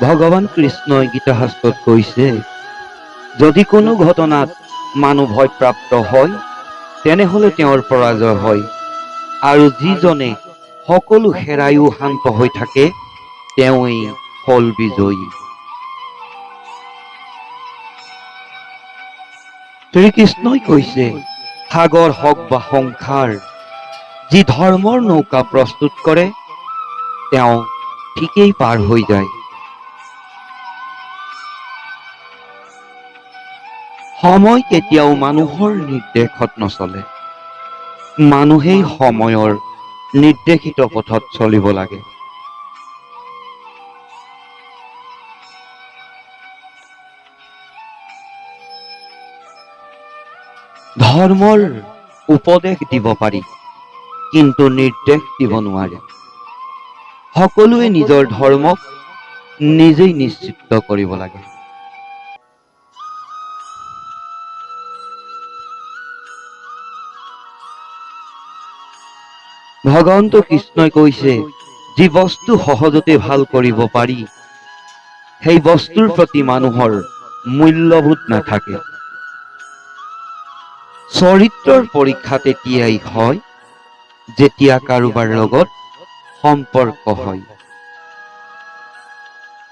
ভগৱান কৃষ্ণই গীতাশাস্ত্ৰত কৈছে, যদি কোনো ঘটনাত মানুহ ভয়প্ৰাপ্ত হয় তেনেহলে তেওঁৰ পৰাজয় হয়, আৰু যিজনে সকলো হেৰাইও শান্ত হৈ থাকে তেওঁই ফল বিজয়ী। শ্ৰীকৃষ্ণই কৈছে, সাগৰ হওক বা সংসাৰ, যি ধৰ্মৰ নৌকা প্ৰস্তুত কৰে তেওঁ ঠিকেই পাৰ হৈ যায়। সময় কেতিয়াও মানুহৰ নিৰ্দেশত নচলে, মানুহেই সময়ৰ নিৰ্দেশিত পথত চলিব লাগে। ধৰ্মৰ উপদেশ দিব পাৰি, কিন্তু নিৰ্দেশ দিব নোৱাৰে। সকলোৱে নিজৰ ধৰ্মক নিজেই নিশ্চিত কৰিব লাগে। ভগৱন্ত কৃষ্ণই কৈছে, যি বস্তু সহজতে ভাল কৰিব পাৰি সেই বস্তুৰ প্ৰতি মানুহৰ মূল্যবোধ নাথাকে। চৰিত্ৰৰ পৰীক্ষা তেতিয়াই হয় যেতিয়া কাৰোবাৰ লগত সম্পৰ্ক হয়।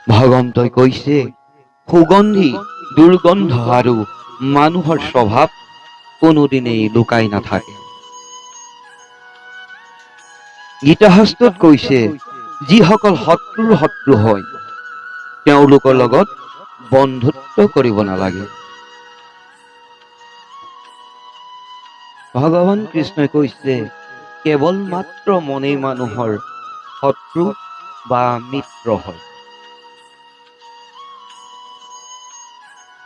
ভগৱন্তই কৈছে, সুগন্ধি, দুৰ্গন্ধ আৰু মানুহৰ স্বভাৱ কোনোদিনেই লুকাই নাথাকে। গীতাশাস্ত্ৰত কৈছে, যিসকল শত্ৰুৰ শত্ৰু হয় তেওঁলোকৰ লগত বন্ধুত্ব কৰিব নালাগে। ভগৱান কৃষ্ণই কৈছে, কেৱল মাত্ৰ মনেই মানুহৰ শত্ৰু বা মিত্ৰ হয়।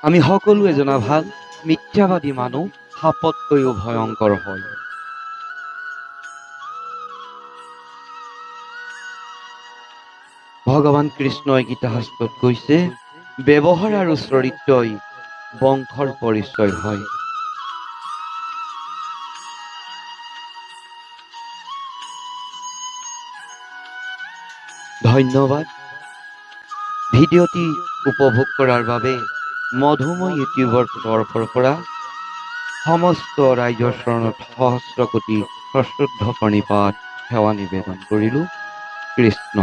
আমি সকলোৱে জনা ভাল, মিথ্যাবাদী মানুহ সাপতকৈও ভয়ংকৰ হয়। ভগৱান কৃষ্ণই গীতাশাস্ত্ৰত কৈছে, ব্যৱহাৰ আৰু চৰিত্ৰই বংশৰ পৰিচয় হয়। ধন্যবাদ। ভিডিঅ'টি উপভোগ কৰাৰ বাবে মধুময় ইউটিউবৰ তৰফৰ পৰা সমস্ত ৰাইজৰ চৰণত সহস্ৰ কোটি সশ্ৰদ্ধ প্ৰণিপাত সেৱা নিবেদন কৰিলোঁ। কৃষ্ণ।